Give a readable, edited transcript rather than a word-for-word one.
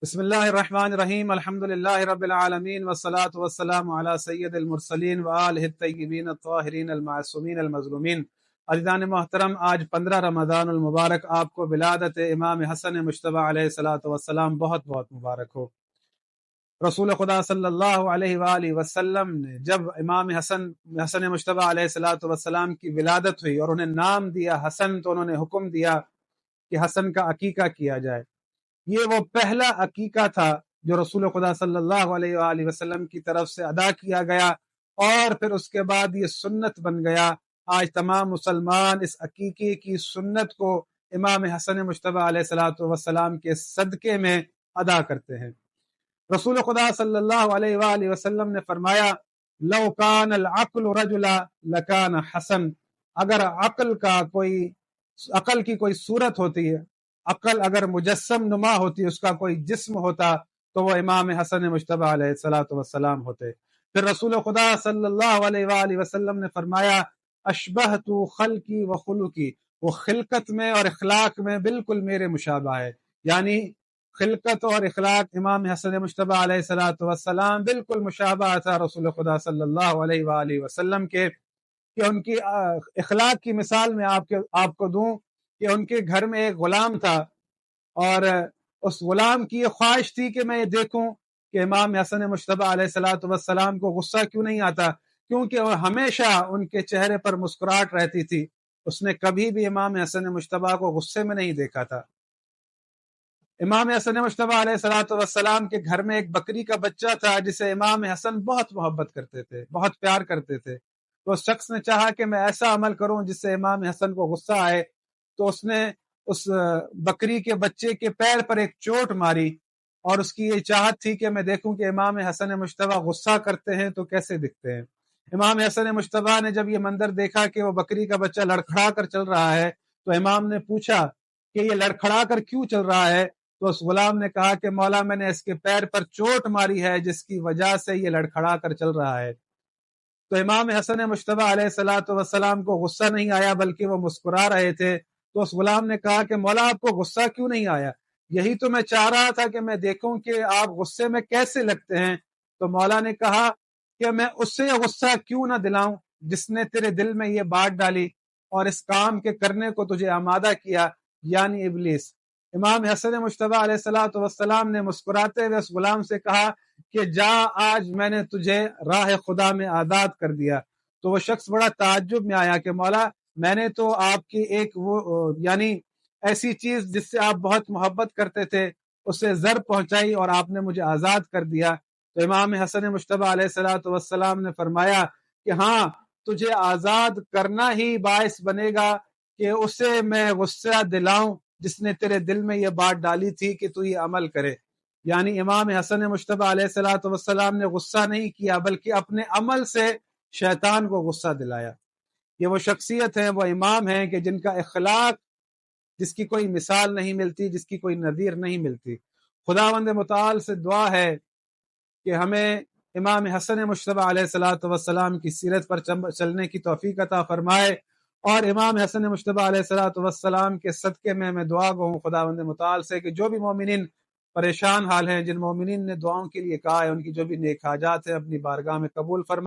بسم اللہ الرحمن الرحیم الحمد للہ رب العالمین والصلاة والسلام علی سید المرسلین وآلہ الطیبین الطاہرین المعصومین المظلومین۔ عزیزان محترم، آج 15 رمضان المبارک آپ کو ولادت امام حسن مجتبیٰ علیہ الصلاۃ والسلام بہت بہت مبارک ہو۔ رسول خدا صلی اللہ علیہ وآلہ وسلم نے جب امام حسن مجتبیٰ علیہ الصلاۃ والسلام کی ولادت ہوئی اور انہیں نام دیا حسن، تو انہوں نے حکم دیا کہ حسن کا عقیقہ کیا جائے۔ یہ وہ پہلا عقیقہ تھا جو رسول خدا صلی اللہ علیہ وآلہ وسلم کی طرف سے ادا کیا گیا، اور پھر اس کے بعد یہ سنت بن گیا۔ آج تمام مسلمان اس عقیقے کی سنت کو امام حسن مجتبیٰ علیہ الصلاۃ والسلام کے صدقے میں ادا کرتے ہیں۔ رسول خدا صلی اللہ علیہ وآلہ وسلم نے فرمایا، لو کان العقل رجلا لکان حسن، اگر عقل کی کوئی صورت ہوتی ہے، عقل اگر مجسم نما ہوتی، اس کا کوئی جسم ہوتا، تو وہ امام حسن مجتبیٰ علیہ الصلاۃ والسلام ہوتے۔ پھر رسول خدا صلی اللہ علیہ وآلہ وسلم نے فرمایا، اشبہت خلقی و خلقی، وہ خلقت میں اور اخلاق میں بالکل میرے مشابہ ہے، یعنی خلقت اور اخلاق امام حسن مجتبیٰ علیہ الصلاۃ والسلام بالکل مشابہ تھا رسول خدا صلی اللہ علیہ وآلہ وسلم کے۔ کہ ان کی اخلاق کی مثال میں آپ کو دوں کہ ان کے گھر میں ایک غلام تھا، اور اس غلام کی یہ خواہش تھی کہ میں یہ دیکھوں کہ امام حسن مجتبیٰ علیہ الصلاۃ والسلام کو غصہ کیوں نہیں آتا، کیونکہ وہ ہمیشہ ان کے چہرے پر مسکراہٹ رہتی تھی۔ اس نے کبھی بھی امام حسن مجتبیٰ کو غصے میں نہیں دیکھا تھا۔ امام حسن مجتبیٰ علیہ الصلاۃ والسلام کے گھر میں ایک بکری کا بچہ تھا جسے امام حسن بہت محبت کرتے تھے، بہت پیار کرتے تھے۔ تو اس شخص نے چاہا کہ میں ایسا عمل کروں جس سے امام حسن کو غصہ آئے، تو اس نے اس بکری کے بچے کے پیر پر ایک چوٹ ماری، اور اس کی یہ چاہت تھی کہ میں دیکھوں کہ امام حسن مجتبیٰ غصہ کرتے ہیں تو کیسے دکھتے ہیں۔ امام حسن مجتبیٰ نے جب یہ منظر دیکھا کہ وہ بکری کا بچہ لڑکھڑا کر چل رہا ہے، تو امام نے پوچھا کہ یہ لڑکھڑا کر کیوں چل رہا ہے؟ تو اس غلام نے کہا کہ مولا، میں نے اس کے پیر پر چوٹ ماری ہے جس کی وجہ سے یہ لڑکھڑا کر چل رہا ہے۔ تو امام حسن مجتبیٰ علیہ الصلاۃ والسلام کو غصہ نہیں آیا، بلکہ وہ مسکرا رہے تھے۔ تو اس غلام نے کہا کہ مولا، آپ کو غصہ کیوں نہیں آیا؟ یہی تو میں چاہ رہا تھا کہ میں دیکھوں کہ آپ غصے میں کیسے لگتے ہیں۔ تو مولا نے کہا کہ میں اس سے غصہ کیوں نہ دلاؤں جس نے تیرے دل میں یہ بات ڈالی اور اس کام کے کرنے کو تجھے آمادہ کیا، یعنی ابلیس۔ امام حسن مجتبیٰ علیہ الصلاۃ والسلام نے مسکراتے ہوئے اس غلام سے کہا کہ جا، آج میں نے تجھے راہ خدا میں آزاد کر دیا۔ تو وہ شخص بڑا تعجب میں آیا کہ مولا، میں نے تو آپ کی ایک یعنی ایسی چیز جس سے آپ بہت محبت کرتے تھے اسے زر پہنچائی اور آپ نے مجھے آزاد کر دیا۔ تو امام حسن مجتبیٰ علیہ الصلاۃ والسلام نے فرمایا کہ ہاں، تجھے آزاد کرنا ہی باعث بنے گا کہ اسے میں غصہ دلاؤں جس نے تیرے دل میں یہ بات ڈالی تھی کہ تو یہ عمل کرے۔ یعنی امام حسن مجتبیٰ علیہ الصلاۃ والسلام نے غصہ نہیں کیا، بلکہ اپنے عمل سے شیطان کو غصہ دلایا۔ یہ وہ شخصیت ہیں، وہ امام ہیں کہ جن کا اخلاق، جس کی کوئی مثال نہیں ملتی، جس کی کوئی نظیر نہیں ملتی۔ خداوند متعال سے دعا ہے کہ ہمیں امام حسن مجتبیٰ علیہ الصلاۃ والسلام کی سیرت پر چلنے کی توفیق عطا فرمائے، اور امام حسن مجتبیٰ علیہ الصلاۃ والسلام کے صدقے میں دعا گو ہوں خداوند متعال سے کہ جو بھی مومنین پریشان حال ہیں، جن مومنین نے دعاؤں کے لیے کہا ہے، ان کی جو بھی نیک حاجات ہیں اپنی بارگاہ میں قبول فرمائے۔